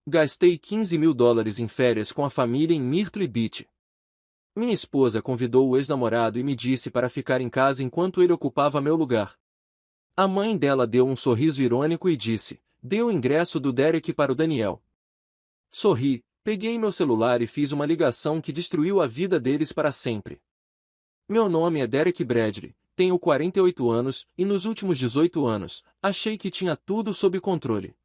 Gastei $15.000 em férias com a família em Myrtle Beach. Minha esposa convidou o ex-namorado e me disse para ficar em casa enquanto ele ocupava meu lugar. A mãe dela deu um sorriso irônico e disse: "Dê o ingresso do Derek para o Daniel." Sorri, peguei meu celular e fiz uma ligação que destruiu a vida deles para sempre. Meu nome é Derek Bradley, tenho 48 anos e nos últimos 18 anos, achei que tinha tudo sob controle.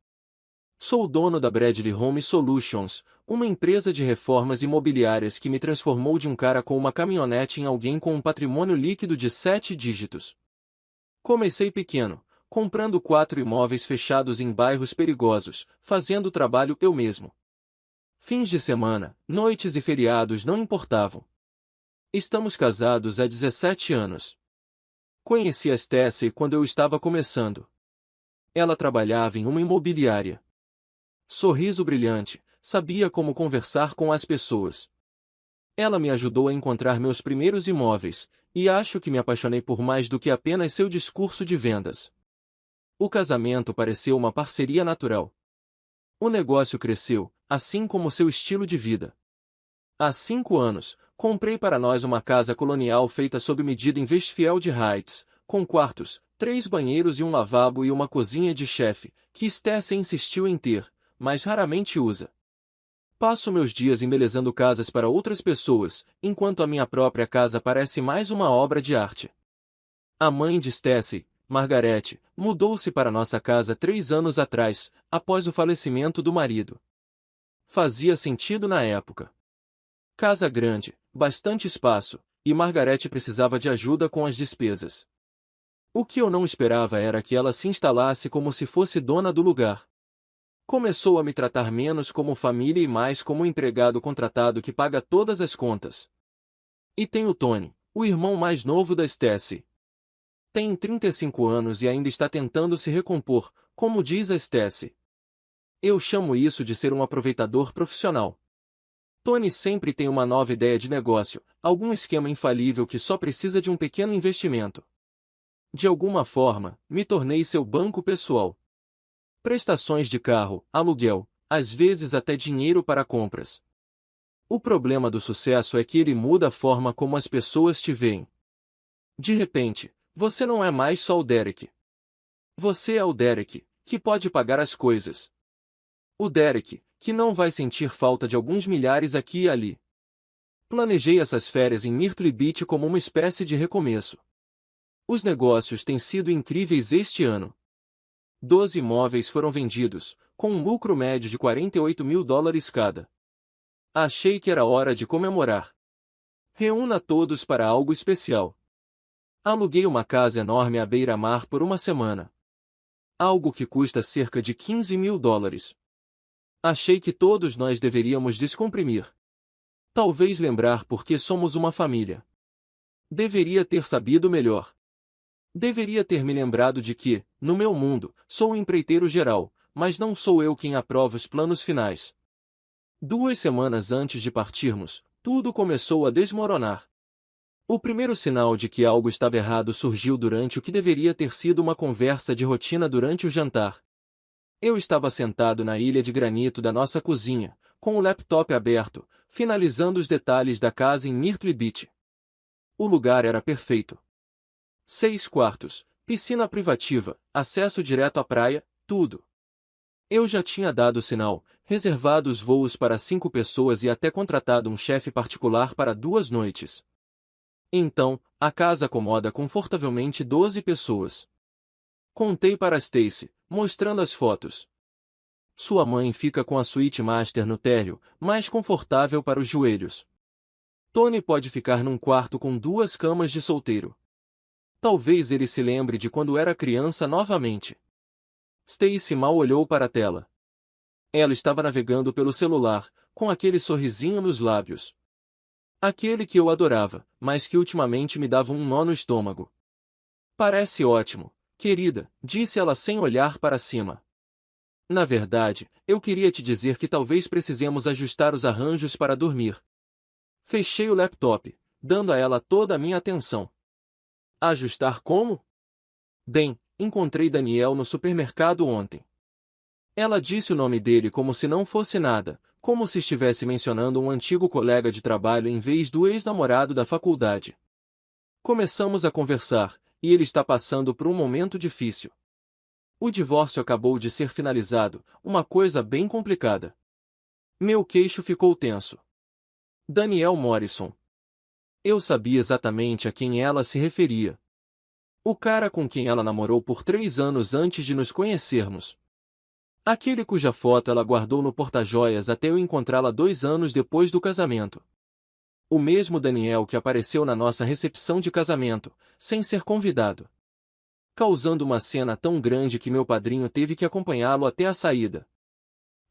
Sou o dono da Bradley Home Solutions, uma empresa de reformas imobiliárias que me transformou de um cara com uma caminhonete em alguém com um patrimônio líquido de 7 dígitos. Comecei pequeno, comprando 4 imóveis fechados em bairros perigosos, fazendo o trabalho eu mesmo. Fins de semana, noites e feriados não importavam. Estamos casados há 17 anos. Conheci a Stacy quando eu estava começando. Ela trabalhava em uma imobiliária. Sorriso brilhante, sabia como conversar com as pessoas. Ela me ajudou a encontrar meus primeiros imóveis, e acho que me apaixonei por mais do que apenas seu discurso de vendas. O casamento pareceu uma parceria natural. O negócio cresceu, assim como seu estilo de vida. Há 5 anos, comprei para nós uma casa colonial feita sob medida em Westfield Heights, com quartos, 3 banheiros e um lavabo e uma cozinha de chefe, que Stacy insistiu em ter, mas raramente usa. Passo meus dias embelezando casas para outras pessoas, enquanto a minha própria casa parece mais uma obra de arte. A mãe de Stacy, Margarete, mudou-se para nossa casa 3 anos atrás, após o falecimento do marido. Fazia sentido na época. Casa grande, bastante espaço, e Margarete precisava de ajuda com as despesas. O que eu não esperava era que ela se instalasse como se fosse dona do lugar. Começou a me tratar menos como família e mais como empregado contratado que paga todas as contas. E tem o Tony, o irmão mais novo da Stacy. Tem 35 anos e ainda está tentando se recompor, como diz a Stacy. Eu chamo isso de ser um aproveitador profissional. Tony sempre tem uma nova ideia de negócio, algum esquema infalível que só precisa de um pequeno investimento. De alguma forma, me tornei seu banco pessoal. Prestações de carro, aluguel, às vezes até dinheiro para compras. O problema do sucesso é que ele muda a forma como as pessoas te veem. De repente, você não é mais só o Derek. Você é o Derek, que pode pagar as coisas. O Derek, que não vai sentir falta de alguns milhares aqui e ali. Planejei essas férias em Myrtle Beach como uma espécie de recomeço. Os negócios têm sido incríveis este ano. 12 imóveis foram vendidos, com um lucro médio de $48.000 cada. Achei que era hora de comemorar. Reúna todos para algo especial. Aluguei uma casa enorme à beira-mar por uma semana. Algo que custa cerca de $15.000. Achei que todos nós deveríamos descomprimir. Talvez lembrar porque somos uma família. Deveria ter sabido melhor. Deveria ter me lembrado de que, no meu mundo, sou um empreiteiro geral, mas não sou eu quem aprova os planos finais. 2 semanas antes de partirmos, tudo começou a desmoronar. O primeiro sinal de que algo estava errado surgiu durante o que deveria ter sido uma conversa de rotina durante o jantar. Eu estava sentado na ilha de granito da nossa cozinha, com o laptop aberto, finalizando os detalhes da casa em Myrtle Beach. O lugar era perfeito. 6 quartos, piscina privativa, acesso direto à praia, tudo. Eu já tinha dado o sinal, reservado os voos para 5 pessoas e até contratado um chefe particular para 2 noites. Então, a casa acomoda confortavelmente 12 pessoas. Contei para Stacy, mostrando as fotos. Sua mãe fica com a suíte master no térreo, mais confortável para os joelhos. Tony pode ficar num quarto com 2 camas de solteiro. Talvez ele se lembre de quando era criança novamente. Stacy mal olhou para a tela. Ela estava navegando pelo celular, com aquele sorrisinho nos lábios. Aquele que eu adorava, mas que ultimamente me dava um nó no estômago. Parece ótimo, querida, disse ela sem olhar para cima. Na verdade, eu queria te dizer que talvez precisemos ajustar os arranjos para dormir. Fechei o laptop, dando a ela toda a minha atenção. Ajustar como? Bem, encontrei Daniel no supermercado ontem. Ela disse o nome dele como se não fosse nada, como se estivesse mencionando um antigo colega de trabalho em vez do ex-namorado da faculdade. Começamos a conversar, e ele está passando por um momento difícil. O divórcio acabou de ser finalizado, uma coisa bem complicada. Meu queixo ficou tenso. Daniel Morrison. Eu sabia exatamente a quem ela se referia. O cara com quem ela namorou por 3 anos antes de nos conhecermos. Aquele cuja foto ela guardou no porta-joias até eu encontrá-la 2 anos depois do casamento. O mesmo Daniel que apareceu na nossa recepção de casamento, sem ser convidado. Causando uma cena tão grande que meu padrinho teve que acompanhá-lo até a saída.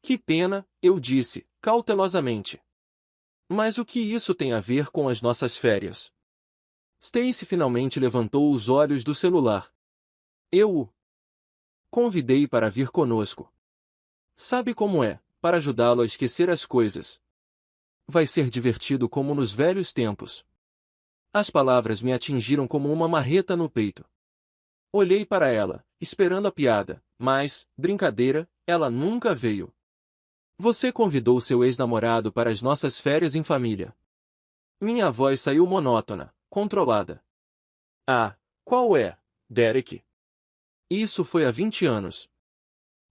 Que pena, eu disse, cautelosamente. Mas o que isso tem a ver com as nossas férias? Stacy finalmente levantou os olhos do celular. Eu o convidei para vir conosco. Sabe como é, para ajudá-lo a esquecer as coisas. Vai ser divertido como nos velhos tempos. As palavras me atingiram como uma marreta no peito. Olhei para ela, esperando a piada, mas, brincadeira, ela nunca veio. Você convidou seu ex-namorado para as nossas férias em família. Minha voz saiu monótona, controlada. Ah, qual é, Derek? Isso foi há 20 anos.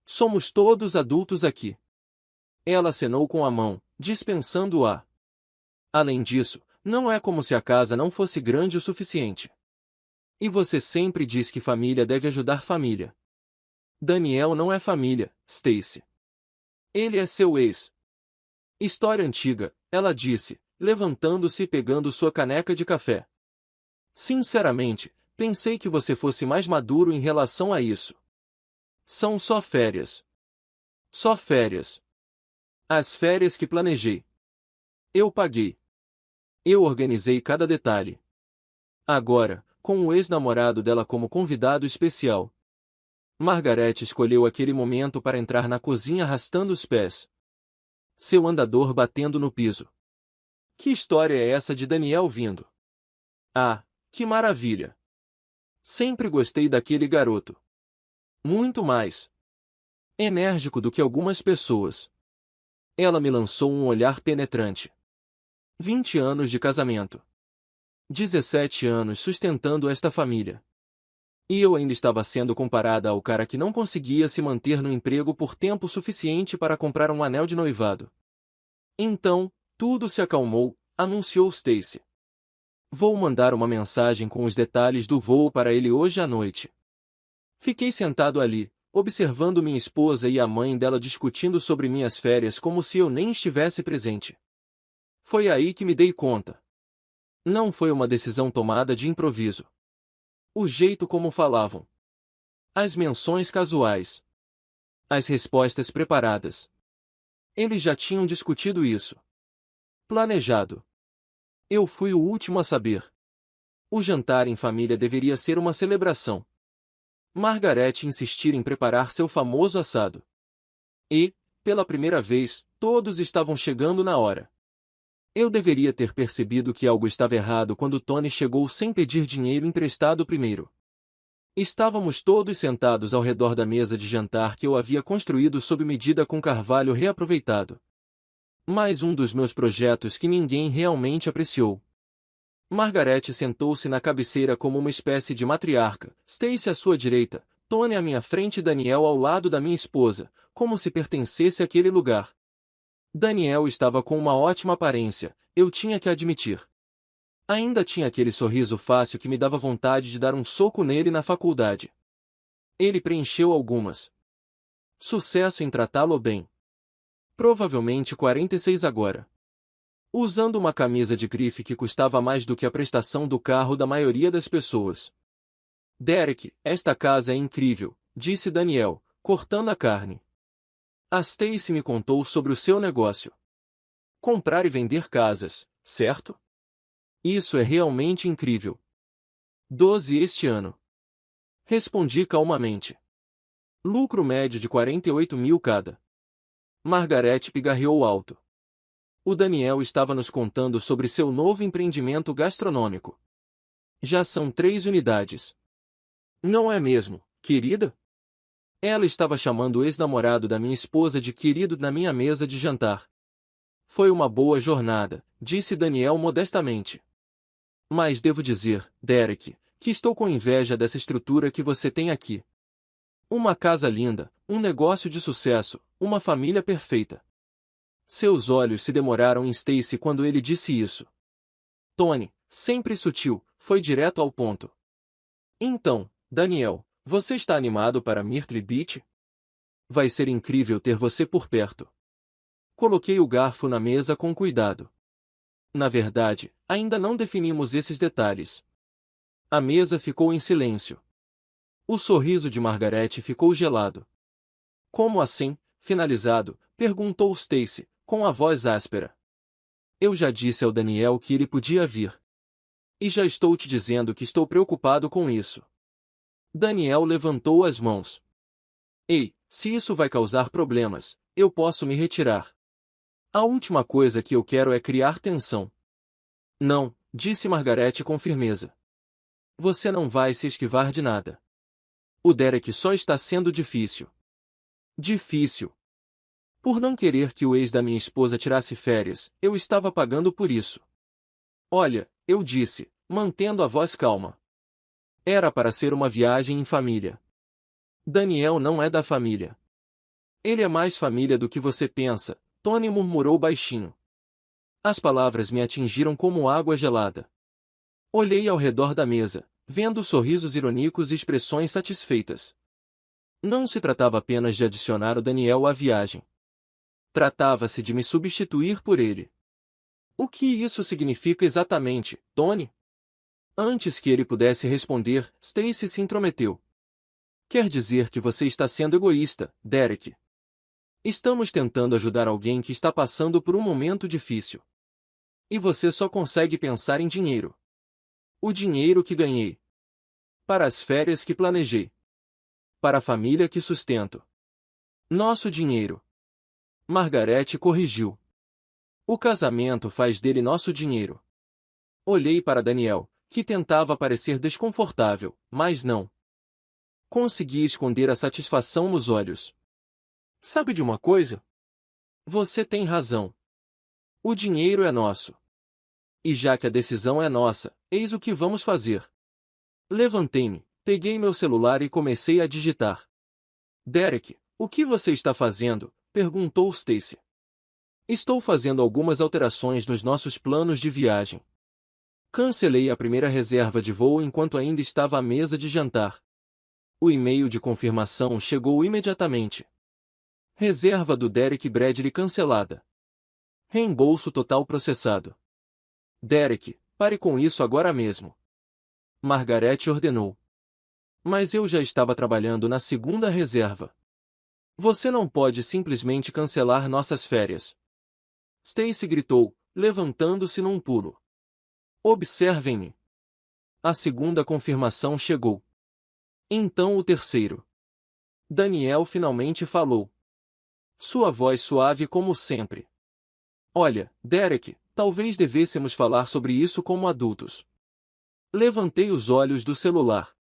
Somos todos adultos aqui. Ela acenou com a mão, dispensando-a. Além disso, não é como se a casa não fosse grande o suficiente. E você sempre diz que família deve ajudar família. Daniel não é família, Stacy. Ele é seu ex. História antiga, ela disse, levantando-se e pegando sua caneca de café. Sinceramente, pensei que você fosse mais maduro em relação a isso. São só férias. Só férias. As férias que planejei. Eu paguei. Eu organizei cada detalhe. Agora, com o ex-namorado dela como convidado especial. Margaret escolheu aquele momento para entrar na cozinha arrastando os pés. Seu andador batendo no piso. Que história é essa de Daniel vindo? Ah, que maravilha! Sempre gostei daquele garoto. Muito mais enérgico do que algumas pessoas. Ela me lançou um olhar penetrante. 20 anos de casamento. 17 anos sustentando esta família. E eu ainda estava sendo comparada ao cara que não conseguia se manter no emprego por tempo suficiente para comprar um anel de noivado. Então, tudo se acalmou, anunciou Stacy. Vou mandar uma mensagem com os detalhes do voo para ele hoje à noite. Fiquei sentado ali, observando minha esposa e a mãe dela discutindo sobre minhas férias como se eu nem estivesse presente. Foi aí que me dei conta. Não foi uma decisão tomada de improviso. O jeito como falavam. As menções casuais. As respostas preparadas. Eles já tinham discutido isso. Planejado. Eu fui o último a saber. O jantar em família deveria ser uma celebração. Margaret insistir em preparar seu famoso assado. E, pela primeira vez, todos estavam chegando na hora. Eu deveria ter percebido que algo estava errado quando Tony chegou sem pedir dinheiro emprestado primeiro. Estávamos todos sentados ao redor da mesa de jantar que eu havia construído sob medida com carvalho reaproveitado. Mais um dos meus projetos que ninguém realmente apreciou. Margaret sentou-se na cabeceira como uma espécie de matriarca, Stacy à sua direita, Tony à minha frente e Daniel ao lado da minha esposa, como se pertencesse àquele lugar. Daniel estava com uma ótima aparência, eu tinha que admitir. Ainda tinha aquele sorriso fácil que me dava vontade de dar um soco nele na faculdade. Ele preencheu algumas. Sucesso em tratá-lo bem. Provavelmente 46 agora. Usando uma camisa de grife que custava mais do que a prestação do carro da maioria das pessoas. Derek, esta casa é incrível, disse Daniel, cortando a carne. A Stacy me contou sobre o seu negócio. Comprar e vender casas, certo? Isso é realmente incrível. 12 este ano. Respondi calmamente. Lucro médio de 48 mil cada. Margaret pigarreou alto. O Daniel estava nos contando sobre seu novo empreendimento gastronômico. Já são 3 unidades. Não é mesmo, querida? Ela estava chamando o ex-namorado da minha esposa de querido na minha mesa de jantar. Foi uma boa jornada, disse Daniel modestamente. Mas devo dizer, Derek, que estou com inveja dessa estrutura que você tem aqui. Uma casa linda, um negócio de sucesso, uma família perfeita. Seus olhos se demoraram em Stacy quando ele disse isso. Tony, sempre sutil, foi direto ao ponto. Então, Daniel, você está animado para Myrtle Beach? Vai ser incrível ter você por perto. Coloquei o garfo na mesa com cuidado. Na verdade, ainda não definimos esses detalhes. A mesa ficou em silêncio. O sorriso de Margaret ficou gelado. Como assim, finalizado? Perguntou Stacy, com a voz áspera. Eu já disse ao Daniel que ele podia vir. E já estou te dizendo que estou preocupado com isso. Daniel levantou as mãos. Ei, se isso vai causar problemas, eu posso me retirar. A última coisa que eu quero é criar tensão. Não, disse Margaret com firmeza. Você não vai se esquivar de nada. O Derek só está sendo difícil. Difícil. Por não querer que o ex da minha esposa tirasse férias, eu estava pagando por isso. Olha, eu disse, mantendo a voz calma. Era para ser uma viagem em família. Daniel não é da família. Ele é mais família do que você pensa, Tony murmurou baixinho. As palavras me atingiram como água gelada. Olhei ao redor da mesa, vendo sorrisos irônicos e expressões satisfeitas. Não se tratava apenas de adicionar o Daniel à viagem. Tratava-se de me substituir por ele. O que isso significa exatamente, Tony? Antes que ele pudesse responder, Stacy se intrometeu. Quer dizer que você está sendo egoísta, Derek. Estamos tentando ajudar alguém que está passando por um momento difícil. E você só consegue pensar em dinheiro. O dinheiro que ganhei. Para as férias que planejei. Para a família que sustento. Nosso dinheiro. Margaret corrigiu. O casamento faz dele nosso dinheiro. Olhei para Daniel, que tentava parecer desconfortável, mas não. Consegui esconder a satisfação nos olhos. Sabe de uma coisa? Você tem razão. O dinheiro é nosso. E já que a decisão é nossa, eis o que vamos fazer. Levantei-me, peguei meu celular e comecei a digitar. Derek, o que você está fazendo? Perguntou Stacy. Estou fazendo algumas alterações nos nossos planos de viagem. Cancelei a primeira reserva de voo enquanto ainda estava à mesa de jantar. O e-mail de confirmação chegou imediatamente. Reserva do Derek Bradley cancelada. Reembolso total processado. Derek, pare com isso agora mesmo. Margaret ordenou. Mas eu já estava trabalhando na segunda reserva. Você não pode simplesmente cancelar nossas férias. Stacy gritou, levantando-se num pulo. Observem-me. A segunda confirmação chegou. Então o terceiro. Daniel finalmente falou. Sua voz suave como sempre. Olha, Derek, talvez devêssemos falar sobre isso como adultos. Levantei os olhos do celular.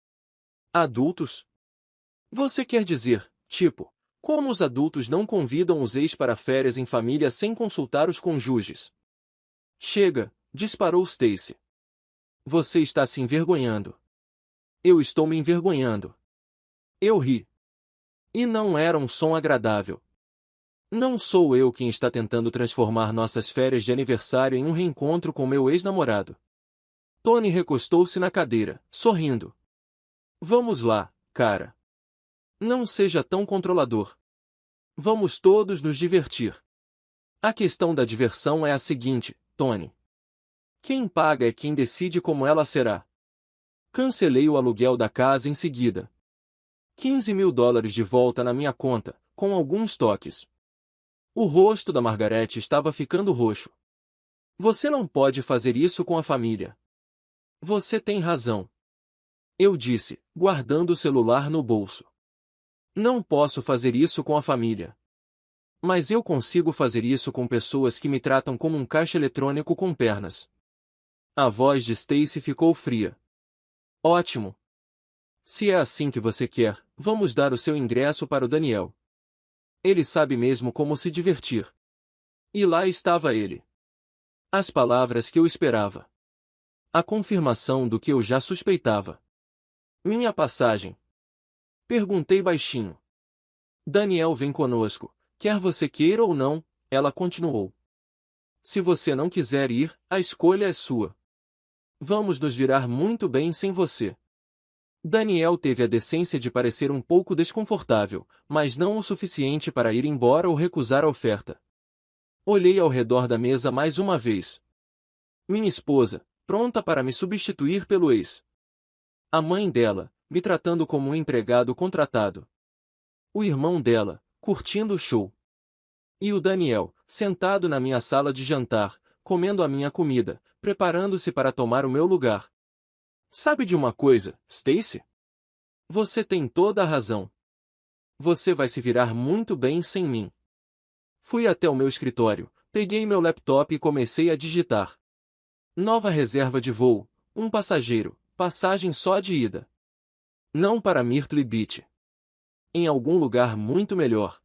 Adultos? Você quer dizer, tipo, como os adultos não convidam os ex para férias em família sem consultar os cônjuges? Chega, disparou Stacy. Você está se envergonhando. Eu estou me envergonhando. Eu ri. E não era um som agradável. Não sou eu quem está tentando transformar nossas férias de aniversário em um reencontro com meu ex-namorado. Tony recostou-se na cadeira, sorrindo. Vamos lá, cara. Não seja tão controlador. Vamos todos nos divertir. A questão da diversão é a seguinte, Tony. Quem paga é quem decide como ela será. Cancelei o aluguel da casa em seguida. $15.000 de volta na minha conta, com alguns toques. O rosto da Margaret estava ficando roxo. Você não pode fazer isso com a família. Você tem razão. Eu disse, guardando o celular no bolso. Não posso fazer isso com a família. Mas eu consigo fazer isso com pessoas que me tratam como um caixa eletrônico com pernas. A voz de Stacy ficou fria. Ótimo. Se é assim que você quer, vamos dar o seu ingresso para o Daniel. Ele sabe mesmo como se divertir. E lá estava ele. As palavras que eu esperava. A confirmação do que eu já suspeitava. Minha passagem. Perguntei baixinho. Daniel vem conosco, quer você queira ou não, ela continuou. Se você não quiser ir, a escolha é sua. Vamos nos virar muito bem sem você. Daniel teve a decência de parecer um pouco desconfortável, mas não o suficiente para ir embora ou recusar a oferta. Olhei ao redor da mesa mais uma vez. Minha esposa, pronta para me substituir pelo ex. A mãe dela, me tratando como um empregado contratado. O irmão dela, curtindo o show. E o Daniel, sentado na minha sala de jantar, comendo a minha comida, preparando-se para tomar o meu lugar. Sabe de uma coisa, Stacy? Você tem toda a razão. Você vai se virar muito bem sem mim. Fui até o meu escritório, peguei meu laptop e comecei a digitar. Nova reserva de voo, um passageiro, passagem só de ida. Não para Myrtle Beach. Em algum lugar muito melhor.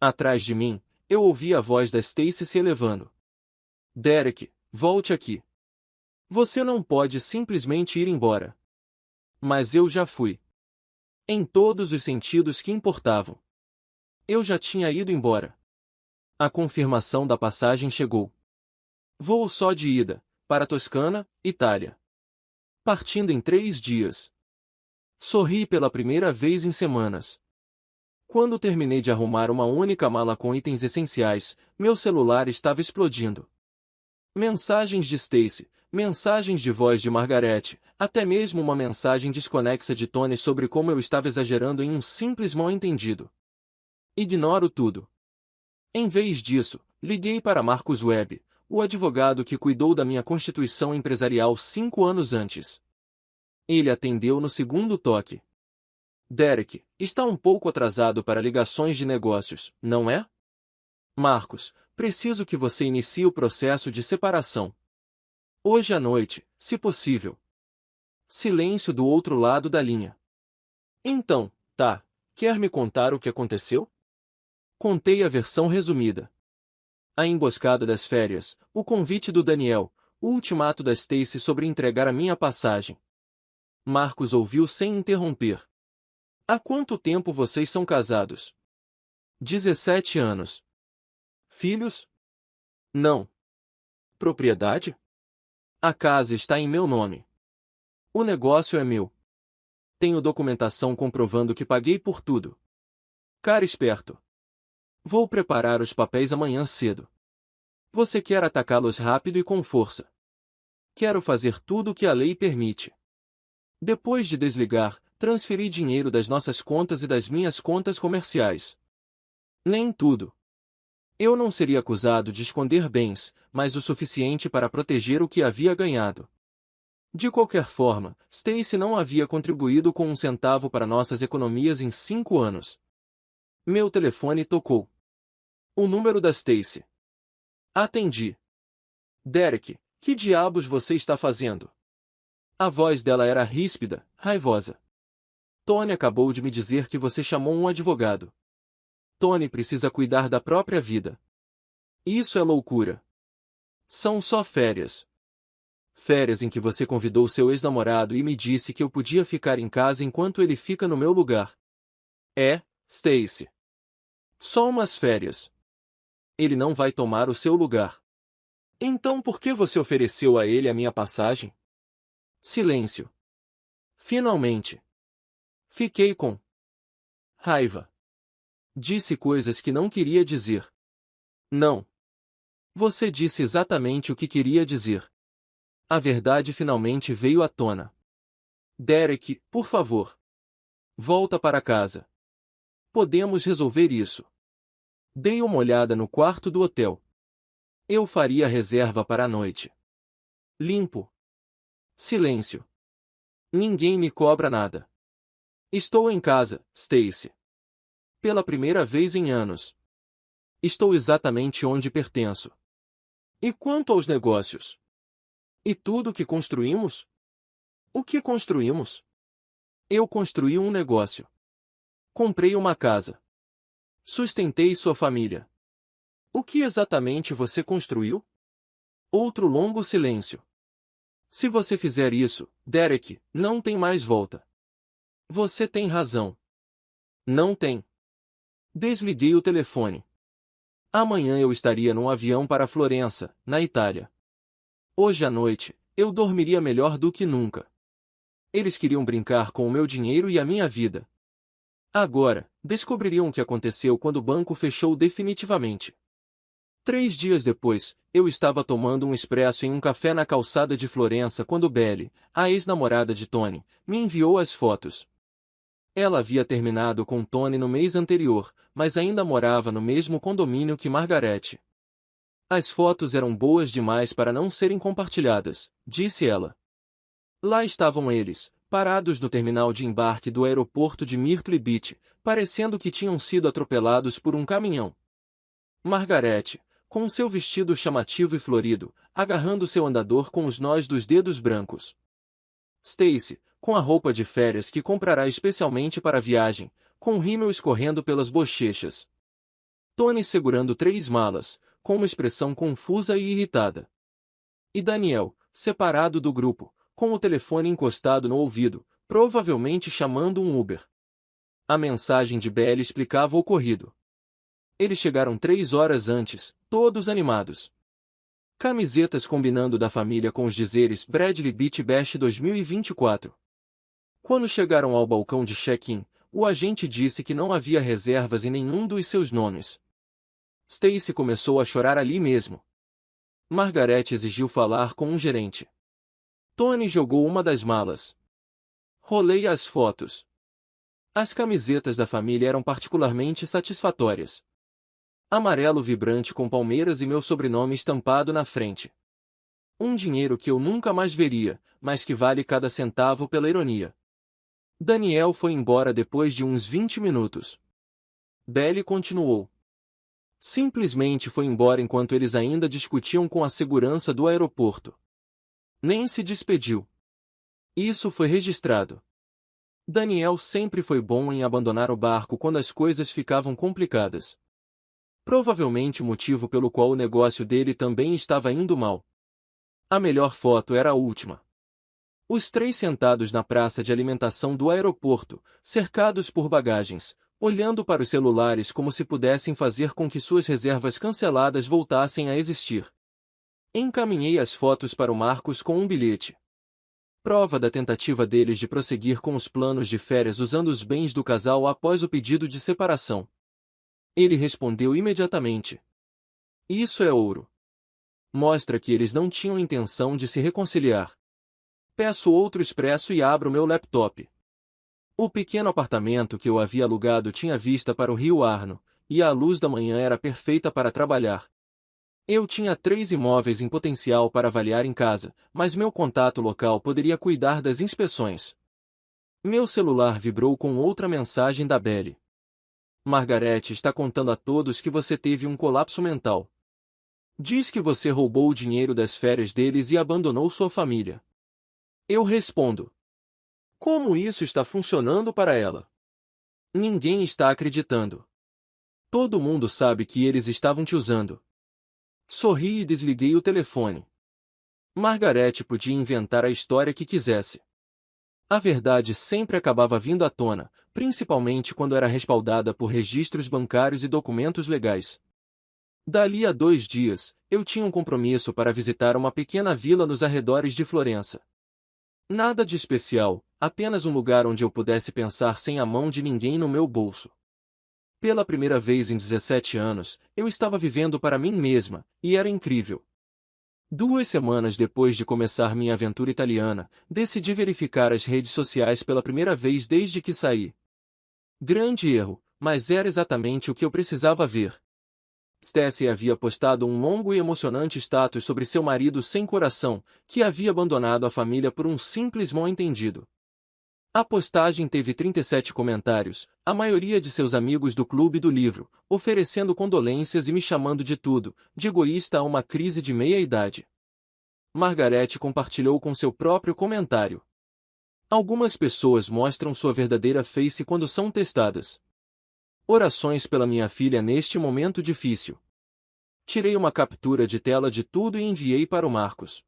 Atrás de mim, eu ouvi a voz da Stacy se elevando. Derek, volte aqui. Você não pode simplesmente ir embora. Mas eu já fui. Em todos os sentidos que importavam. Eu já tinha ido embora. A confirmação da passagem chegou. Voo só de ida, para Toscana, Itália. Partindo em 3 dias. Sorri pela primeira vez em semanas. Quando terminei de arrumar uma única mala com itens essenciais, meu celular estava explodindo. Mensagens de Stacy, mensagens de voz de Margaret, até mesmo uma mensagem desconexa de Tony sobre como eu estava exagerando em um simples mal-entendido. Ignoro tudo. Em vez disso, liguei para Marcus Webb, o advogado que cuidou da minha constituição empresarial 5 anos antes. Ele atendeu no segundo toque. Derek, está um pouco atrasado para ligações de negócios, não é? Marcus, preciso que você inicie o processo de separação. Hoje à noite, se possível. Silêncio do outro lado da linha. Então, tá, quer me contar o que aconteceu? Contei a versão resumida. A emboscada das férias, o convite do Daniel, o ultimato da Stacy sobre entregar a minha passagem. Marcus ouviu sem interromper. Há quanto tempo vocês são casados? 17 anos. Filhos? Não. Propriedade? A casa está em meu nome. O negócio é meu. Tenho documentação comprovando que paguei por tudo. Cara esperto. Vou preparar os papéis amanhã cedo. Você quer atacá-los rápido e com força. Quero fazer tudo o que a lei permite. Depois de desligar, transferi dinheiro das nossas contas e das minhas contas comerciais. Nem tudo. Eu não seria acusado de esconder bens, mas o suficiente para proteger o que havia ganhado. De qualquer forma, Stacy não havia contribuído com um centavo para nossas economias em 5 anos. Meu telefone tocou. O número da Stacy. Atendi. Derek, que diabos você está fazendo? A voz dela era ríspida, raivosa. Tony acabou de me dizer que você chamou um advogado. Tony precisa cuidar da própria vida. Isso é loucura. São só férias. Férias em que você convidou seu ex-namorado e me disse que eu podia ficar em casa enquanto ele fica no meu lugar. É, Stacy. Só umas férias. Ele não vai tomar o seu lugar. Então por que você ofereceu a ele a minha passagem? Silêncio. Finalmente. Fiquei com raiva. Disse coisas que não queria dizer. Não. Você disse exatamente o que queria dizer. A verdade finalmente veio à tona. Derek, por favor. Volta para casa. Podemos resolver isso. Dei uma olhada no quarto do hotel. Eu faria reserva para a noite. Limpo. Silêncio. Ninguém me cobra nada. Estou em casa, Stacy. Pela primeira vez em anos. Estou exatamente onde pertenço. E quanto aos negócios? E tudo que construímos? O que construímos? Eu construí um negócio. Comprei uma casa. Sustentei sua família. O que exatamente você construiu? Outro longo silêncio. Se você fizer isso, Derek, não tem mais volta. Você tem razão. Não tem. Desliguei o telefone. Amanhã eu estaria num avião para Florença, na Itália. Hoje à noite, eu dormiria melhor do que nunca. Eles queriam brincar com o meu dinheiro e a minha vida. Agora, descobririam o que aconteceu quando o banco fechou definitivamente. 3 dias depois, eu estava tomando um expresso em um café na calçada de Florença quando Belle, a ex-namorada de Tony, me enviou as fotos. Ela havia terminado com Tony no mês anterior, mas ainda morava no mesmo condomínio que Margarete. As fotos eram boas demais para não serem compartilhadas, disse ela. Lá estavam eles, parados no terminal de embarque do aeroporto de Myrtle Beach, parecendo que tinham sido atropelados por um caminhão. Margarete, com seu vestido chamativo e florido, agarrando seu andador com os nós dos dedos brancos. Stacy, com a roupa de férias que comprará especialmente para a viagem, com o rímel escorrendo pelas bochechas. Tony segurando 3 malas, com uma expressão confusa e irritada. E Daniel, separado do grupo, com o telefone encostado no ouvido, provavelmente chamando um Uber. A mensagem de Belle explicava o ocorrido. Eles chegaram 3 horas antes, todos animados. Camisetas combinando da família com os dizeres Bradley Beach Bash 2024. Quando chegaram ao balcão de check-in, o agente disse que não havia reservas em nenhum dos seus nomes. Stacy começou a chorar ali mesmo. Margaret exigiu falar com um gerente. Tony jogou uma das malas. Rolei as fotos. As camisetas da família eram particularmente satisfatórias. Amarelo vibrante com palmeiras e meu sobrenome estampado na frente. Um dinheiro que eu nunca mais veria, mas que vale cada centavo pela ironia. Daniel foi embora depois de uns 20 minutos. Belle continuou. Simplesmente foi embora enquanto eles ainda discutiam com a segurança do aeroporto. Nem se despediu. Isso foi registrado. Daniel sempre foi bom em abandonar o barco quando as coisas ficavam complicadas. Provavelmente o motivo pelo qual o negócio dele também estava indo mal. A melhor foto era a última. Os 3 sentados na praça de alimentação do aeroporto, cercados por bagagens, olhando para os celulares como se pudessem fazer com que suas reservas canceladas voltassem a existir. Encaminhei as fotos para o Marcos com um bilhete. Prova da tentativa deles de prosseguir com os planos de férias usando os bens do casal após o pedido de separação. Ele respondeu imediatamente. Isso é ouro. Mostra que eles não tinham intenção de se reconciliar. Peço outro expresso e abro meu laptop. O pequeno apartamento que eu havia alugado tinha vista para o rio Arno, e a luz da manhã era perfeita para trabalhar. Eu tinha 3 imóveis em potencial para avaliar em casa, mas meu contato local poderia cuidar das inspeções. Meu celular vibrou com outra mensagem da Belle. Margaret está contando a todos que você teve um colapso mental. Diz que você roubou o dinheiro das férias deles e abandonou sua família. Eu respondo. Como isso está funcionando para ela? Ninguém está acreditando. Todo mundo sabe que eles estavam te usando. Sorri e desliguei o telefone. Margaret podia inventar a história que quisesse. A verdade sempre acabava vindo à tona, principalmente quando era respaldada por registros bancários e documentos legais. Dali a 2 dias, eu tinha um compromisso para visitar uma pequena vila nos arredores de Florença. Nada de especial, apenas um lugar onde eu pudesse pensar sem a mão de ninguém no meu bolso. Pela primeira vez em 17 anos, eu estava vivendo para mim mesma, e era incrível. 2 semanas depois de começar minha aventura italiana, decidi verificar as redes sociais pela primeira vez desde que saí. Grande erro, mas era exatamente o que eu precisava ver. Stacy havia postado um longo e emocionante status sobre seu marido sem coração, que havia abandonado a família por um simples mal-entendido. A postagem teve 37 comentários, a maioria de seus amigos do clube do livro, oferecendo condolências e me chamando de tudo, de egoísta a uma crise de meia-idade. Margaret compartilhou com seu próprio comentário. Algumas pessoas mostram sua verdadeira face quando são testadas. Orações pela minha filha neste momento difícil. Tirei uma captura de tela de tudo e enviei para o Marcos.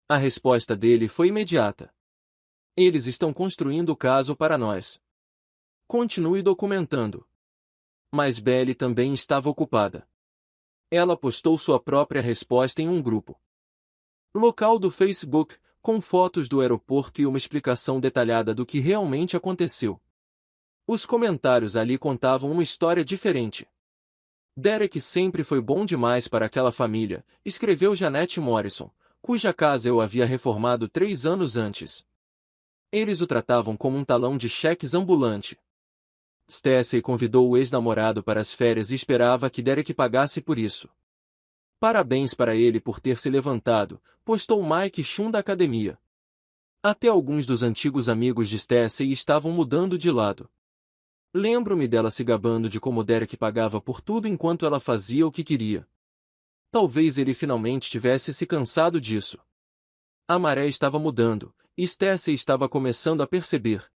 A resposta dele foi imediata. Eles estão construindo o caso para nós. Continue documentando. Mas Belly também estava ocupada. Ela postou sua própria resposta em um grupo local do Facebook, com fotos do aeroporto e uma explicação detalhada do que realmente aconteceu. Os comentários ali contavam uma história diferente. Derek sempre foi bom demais para aquela família, escreveu Janette Morrison, cuja casa eu havia reformado 3 anos antes. Eles o tratavam como um talão de cheques ambulante. Stacey convidou o ex-namorado para as férias e esperava que Derek pagasse por isso. Parabéns para ele por ter se levantado, postou Mike Chun da academia. Até alguns dos antigos amigos de Stacey estavam mudando de lado. Lembro-me dela se gabando de como Derek pagava por tudo enquanto ela fazia o que queria. Talvez ele finalmente tivesse se cansado disso. A maré estava mudando, e Stacey estava começando a perceber.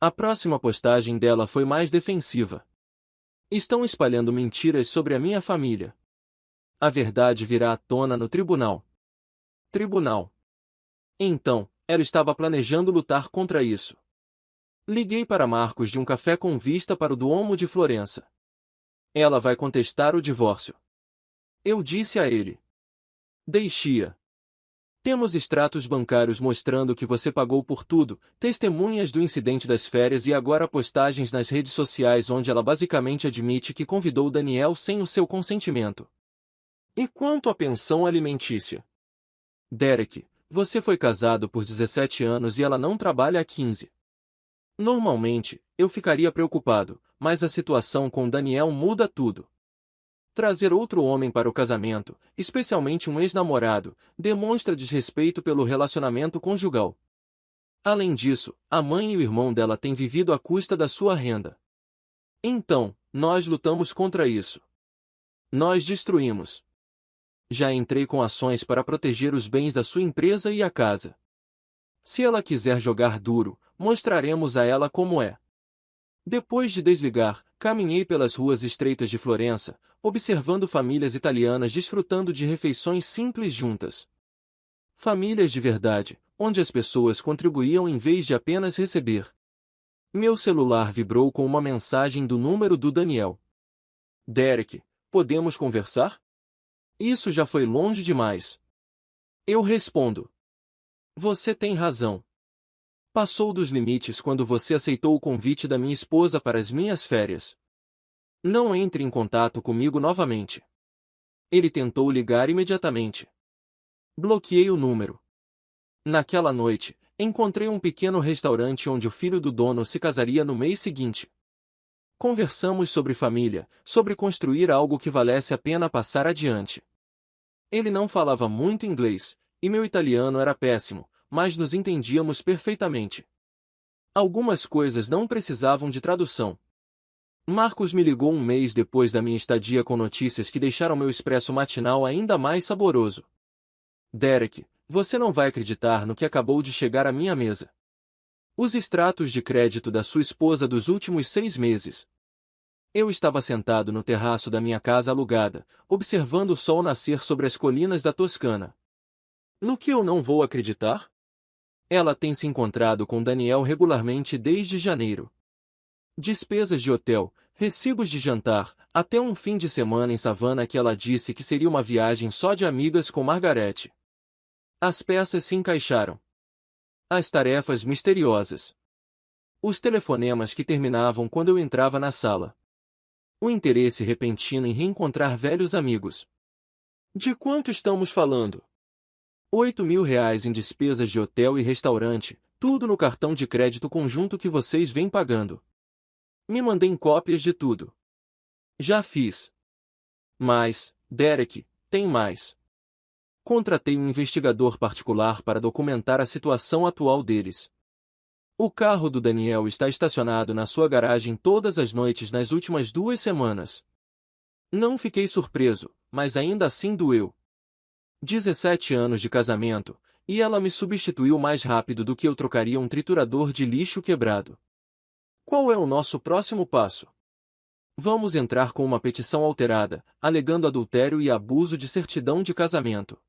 A próxima postagem dela foi mais defensiva. Estão espalhando mentiras sobre a minha família. A verdade virá à tona no tribunal. Tribunal. Então, ela estava planejando lutar contra isso. Liguei para Marcos de um café com vista para o Duomo de Florença. Ela vai contestar o divórcio. Eu disse a ele. Deixia. Temos extratos bancários mostrando que você pagou por tudo, testemunhas do incidente das férias e agora postagens nas redes sociais onde ela basicamente admite que convidou Daniel sem o seu consentimento. E quanto à pensão alimentícia? Derek, você foi casado por 17 anos e ela não trabalha há 15. Normalmente, eu ficaria preocupado, mas a situação com Daniel muda tudo. Trazer outro homem para o casamento, especialmente um ex-namorado, demonstra desrespeito pelo relacionamento conjugal. Além disso, a mãe e o irmão dela têm vivido à custa da sua renda. Então, nós lutamos contra isso. Nós destruímos. Já entrei com ações para proteger os bens da sua empresa e a casa. Se ela quiser jogar duro, mostraremos a ela como é. Depois de desligar, caminhei pelas ruas estreitas de Florença, observando famílias italianas desfrutando de refeições simples juntas. Famílias de verdade, onde as pessoas contribuíam em vez de apenas receber. Meu celular vibrou com uma mensagem do número do Daniel. Derek, podemos conversar? Isso já foi longe demais. Eu respondo. Você tem razão. Passou dos limites quando você aceitou o convite da minha esposa para as minhas férias. Não entre em contato comigo novamente. Ele tentou ligar imediatamente. Bloqueei o número. Naquela noite, encontrei um pequeno restaurante onde o filho do dono se casaria no mês seguinte. Conversamos sobre família, sobre construir algo que valesse a pena passar adiante. Ele não falava muito inglês, e meu italiano era péssimo, mas nos entendíamos perfeitamente. Algumas coisas não precisavam de tradução. Marcos me ligou um mês depois da minha estadia com notícias que deixaram meu expresso matinal ainda mais saboroso. Derek, você não vai acreditar no que acabou de chegar à minha mesa. Os extratos de crédito da sua esposa dos últimos 6 meses. Eu estava sentado no terraço da minha casa alugada, observando o sol nascer sobre as colinas da Toscana. No que eu não vou acreditar? Ela tem se encontrado com Daniel regularmente desde janeiro. Despesas de hotel, recibos de jantar, até um fim de semana em Savannah que ela disse que seria uma viagem só de amigas com Margarete. As peças se encaixaram. As tarefas misteriosas. Os telefonemas que terminavam quando eu entrava na sala. O interesse repentino em reencontrar velhos amigos. De quanto estamos falando? 8.000 reais em despesas de hotel e restaurante, tudo no cartão de crédito conjunto que vocês vêm pagando. Me mandem cópias de tudo. Já fiz. Mas, Derek, tem mais. Contratei um investigador particular para documentar a situação atual deles. O carro do Daniel está estacionado na sua garagem todas as noites nas últimas 2 semanas. Não fiquei surpreso, mas ainda assim doeu. 17 anos de casamento, e ela me substituiu mais rápido do que eu trocaria um triturador de lixo quebrado. Qual é o nosso próximo passo? Vamos entrar com uma petição alterada, alegando adultério e abuso de certidão de casamento.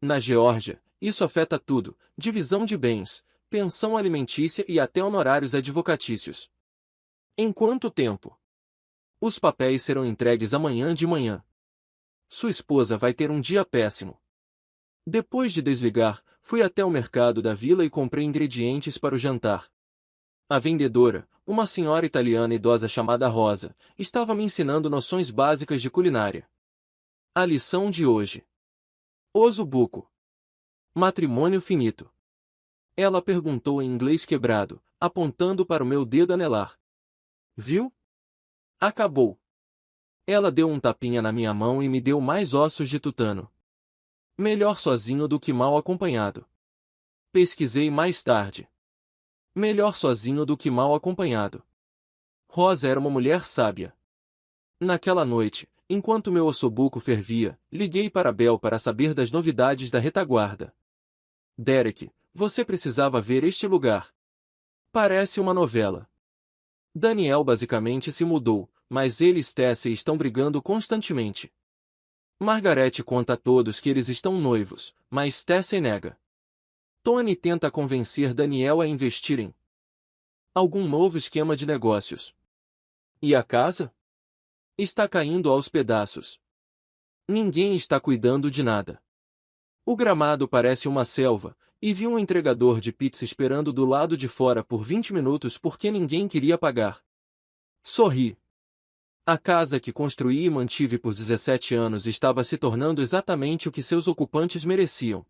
Na Geórgia, isso afeta tudo: divisão de bens, pensão alimentícia e até honorários advocatícios. Em quanto tempo? Os papéis serão entregues amanhã de manhã. Sua esposa vai ter um dia péssimo. Depois de desligar, fui até o mercado da vila e comprei ingredientes para o jantar. A vendedora, uma senhora italiana idosa chamada Rosa, estava me ensinando noções básicas de culinária. A lição de hoje: Osso buco. Matrimônio finito. Ela perguntou em inglês quebrado, apontando para o meu dedo anelar. Viu? Acabou. Ela deu um tapinha na minha mão e me deu mais ossos de tutano. Melhor sozinho do que mal acompanhado. Pesquisei mais tarde. Melhor sozinho do que mal acompanhado. Rosa era uma mulher sábia. Naquela noite, enquanto meu ossobuco fervia, liguei para Bel para saber das novidades da retaguarda. Derek, você precisava ver este lugar. Parece uma novela. Daniel basicamente se mudou, mas ele e Stacey estão brigando constantemente. Margaret conta a todos que eles estão noivos, mas Stacey nega. Tony tenta convencer Daniel a investir em algum novo esquema de negócios. E a casa? Está caindo aos pedaços. Ninguém está cuidando de nada. O gramado parece uma selva, e vi um entregador de pizza esperando do lado de fora por 20 minutos porque ninguém queria pagar. Sorri. A casa que construí e mantive por 17 anos estava se tornando exatamente o que seus ocupantes mereciam.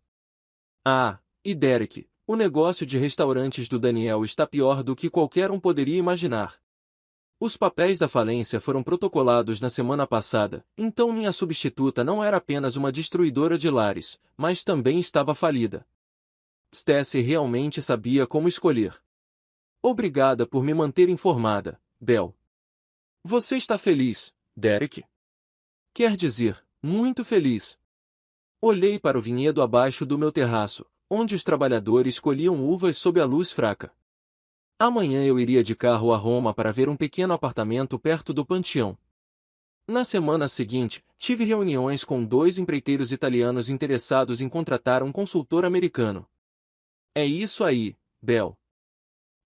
Ah, e Derek, o negócio de restaurantes do Daniel está pior do que qualquer um poderia imaginar. Os papéis da falência foram protocolados na semana passada, então minha substituta não era apenas uma destruidora de lares, mas também estava falida. Stacey realmente sabia como escolher. Obrigada por me manter informada, Bel. Você está feliz, Derek? Quer dizer, muito feliz. Olhei para o vinhedo abaixo do meu terraço, onde os trabalhadores colhiam uvas sob a luz fraca. Amanhã eu iria de carro a Roma para ver um pequeno apartamento perto do Panteão. Na semana seguinte, tive reuniões com 2 empreiteiros italianos interessados em contratar um consultor americano. É isso aí, Bel.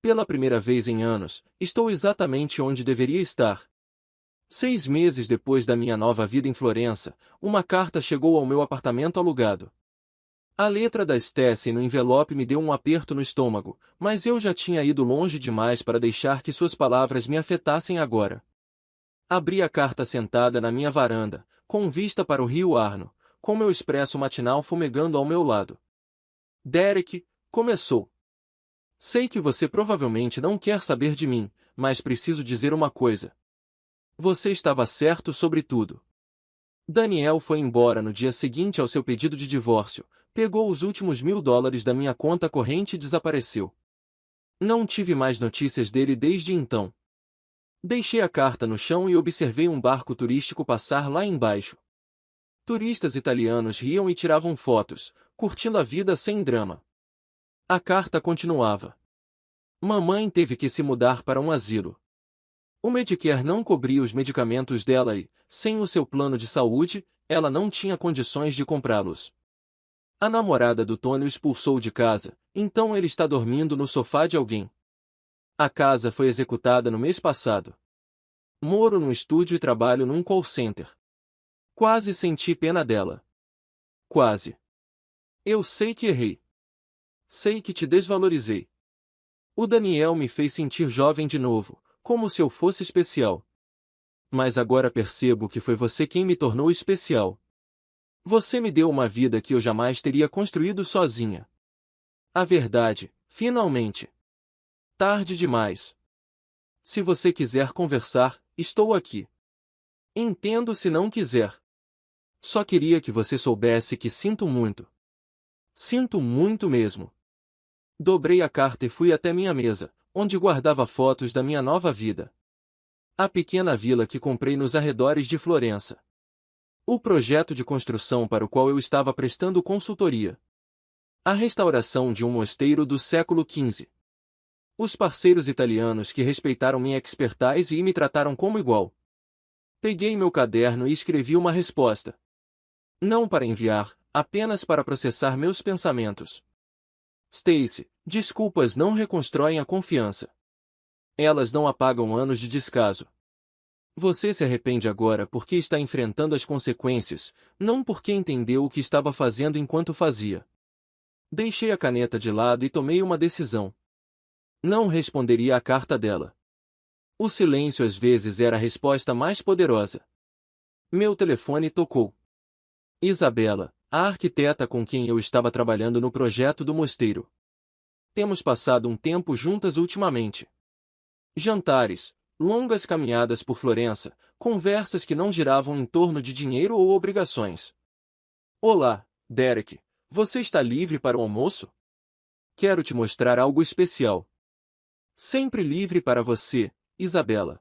Pela primeira vez em anos, estou exatamente onde deveria estar. 6 meses depois da minha nova vida em Florença, uma carta chegou ao meu apartamento alugado. A letra da Stacey no envelope me deu um aperto no estômago, mas eu já tinha ido longe demais para deixar que suas palavras me afetassem agora. Abri a carta sentada na minha varanda, com vista para o rio Arno, com meu expresso matinal fumegando ao meu lado. Derek, começou. Sei que você provavelmente não quer saber de mim, mas preciso dizer uma coisa. Você estava certo sobre tudo. Daniel foi embora no dia seguinte ao seu pedido de divórcio, pegou os últimos $1.000 da minha conta corrente e desapareceu. Não tive mais notícias dele desde então. Deixei a carta no chão e observei um barco turístico passar lá embaixo. Turistas italianos riam e tiravam fotos, curtindo a vida sem drama. A carta continuava. Mamãe teve que se mudar para um asilo. O Medicare não cobria os medicamentos dela e, sem o seu plano de saúde, ela não tinha condições de comprá-los. A namorada do Tony o expulsou de casa, então ele está dormindo no sofá de alguém. A casa foi executada no mês passado. Moro num estúdio e trabalho num call center. Quase senti pena dela. Quase. Eu sei que errei. Sei que te desvalorizei. O Daniel me fez sentir jovem de novo, como se eu fosse especial. Mas agora percebo que foi você quem me tornou especial. Você me deu uma vida que eu jamais teria construído sozinha. A verdade, finalmente. Tarde demais. Se você quiser conversar, estou aqui. Entendo se não quiser. Só queria que você soubesse que sinto muito. Sinto muito mesmo. Dobrei a carta e fui até minha mesa, onde guardava fotos da minha nova vida. A pequena vila que comprei nos arredores de Florença. O projeto de construção para o qual eu estava prestando consultoria. A restauração de um mosteiro do século XV. Os parceiros italianos que respeitaram minha expertise e me trataram como igual. Peguei meu caderno e escrevi uma resposta. Não para enviar, apenas para processar meus pensamentos. Stacy, desculpas não reconstroem a confiança. Elas não apagam anos de descaso. Você se arrepende agora porque está enfrentando as consequências, não porque entendeu o que estava fazendo enquanto fazia. Deixei a caneta de lado e tomei uma decisão. Não responderia à carta dela. O silêncio às vezes era a resposta mais poderosa. Meu telefone tocou. Isabela, a arquiteta com quem eu estava trabalhando no projeto do mosteiro. Temos passado um tempo juntas ultimamente. Jantares, longas caminhadas por Florença, conversas que não giravam em torno de dinheiro ou obrigações. Olá, Derek. Você está livre para o almoço? Quero te mostrar algo especial. Sempre livre para você, Isabela.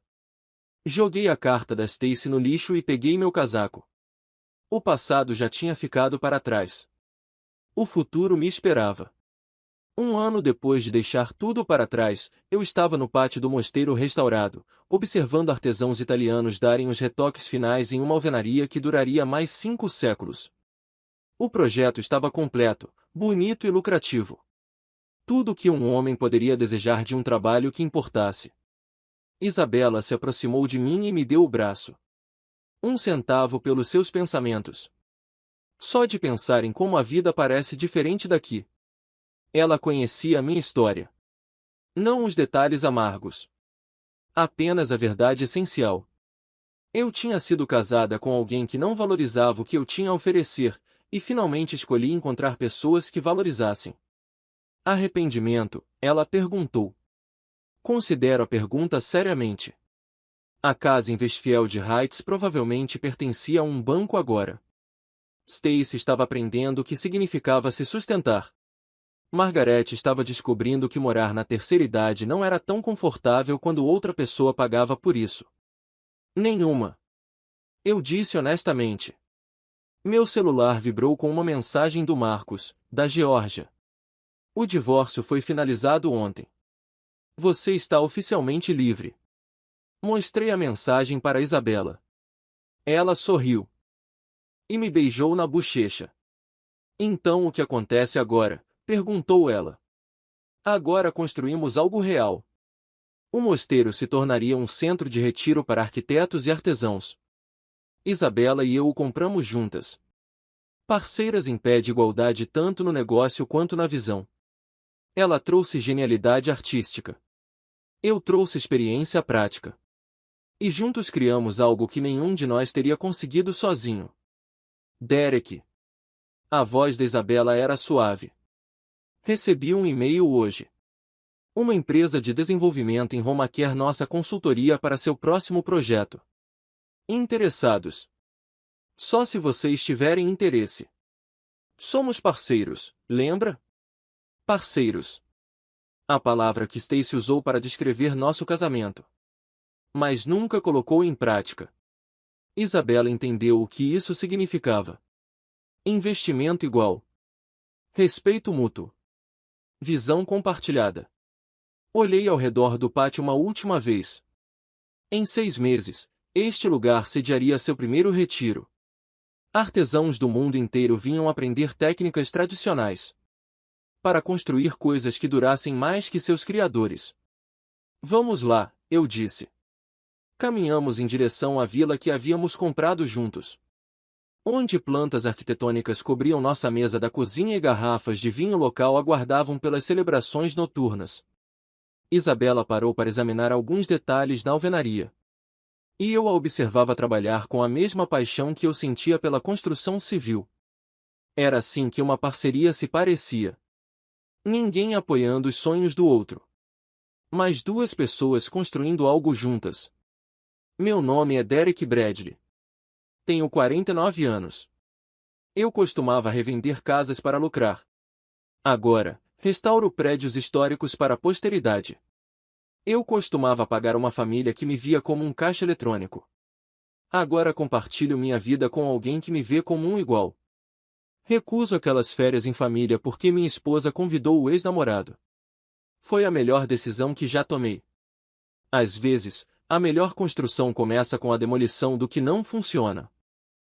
Joguei a carta da Stacy no lixo e peguei meu casaco. O passado já tinha ficado para trás. O futuro me esperava. Um ano depois de deixar tudo para trás, eu estava no pátio do mosteiro restaurado, observando artesãos italianos darem os retoques finais em uma alvenaria que duraria mais 5 séculos. O projeto estava completo, bonito e lucrativo. Tudo o que um homem poderia desejar de um trabalho que importasse. Isabela se aproximou de mim e me deu o braço. 1 centavo pelos seus pensamentos. Só de pensar em como a vida parece diferente daqui. Ela conhecia a minha história. Não os detalhes amargos. Apenas a verdade essencial. Eu tinha sido casada com alguém que não valorizava o que eu tinha a oferecer, e finalmente escolhi encontrar pessoas que valorizassem. Arrependimento, ela perguntou. Considero a pergunta seriamente. A casa em Westfield Heights provavelmente pertencia a um banco agora. Stacy estava aprendendo o que significava se sustentar. Margaret estava descobrindo que morar na terceira idade não era tão confortável quando outra pessoa pagava por isso. Nenhuma. Eu disse honestamente. Meu celular vibrou com uma mensagem do Marcos, da Geórgia. O divórcio foi finalizado ontem. Você está oficialmente livre. Mostrei a mensagem para Isabela. Ela sorriu. E me beijou na bochecha. Então o que acontece agora? Perguntou ela. Agora construímos algo real. O mosteiro se tornaria um centro de retiro para arquitetos e artesãos. Isabela e eu o compramos juntas. Parceiras em pé de igualdade tanto no negócio quanto na visão. Ela trouxe genialidade artística. Eu trouxe experiência prática. E juntos criamos algo que nenhum de nós teria conseguido sozinho. Derek. A voz da Isabela era suave. Recebi um e-mail hoje. Uma empresa de desenvolvimento em Roma quer nossa consultoria para seu próximo projeto. Interessados? Só se vocês tiverem interesse. Somos parceiros, lembra? Parceiros. A palavra que Stacy usou para descrever nosso casamento. Mas nunca colocou em prática. Isabela entendeu o que isso significava. Investimento igual. Respeito mútuo. Visão compartilhada. Olhei ao redor do pátio uma última vez. Em 6 meses, este lugar sediaria seu primeiro retiro. Artesãos do mundo inteiro vinham aprender técnicas tradicionais. Para construir coisas que durassem mais que seus criadores. Vamos lá, eu disse. Caminhamos em direção à vila que havíamos comprado juntos. Onde plantas arquitetônicas cobriam nossa mesa da cozinha e garrafas de vinho local aguardavam pelas celebrações noturnas. Isabela parou para examinar alguns detalhes na alvenaria. E eu a observava trabalhar com a mesma paixão que eu sentia pela construção civil. Era assim que uma parceria se parecia. Ninguém apoiando os sonhos do outro. Mas 2 pessoas construindo algo juntas. Meu nome é Derek Bradley. Tenho 49 anos. Eu costumava revender casas para lucrar. Agora, restauro prédios históricos para a posteridade. Eu costumava pagar uma família que me via como um caixa eletrônico. Agora compartilho minha vida com alguém que me vê como um igual. Recuso aquelas férias em família porque minha esposa convidou o ex-namorado. Foi a melhor decisão que já tomei. Às vezes, a melhor construção começa com a demolição do que não funciona.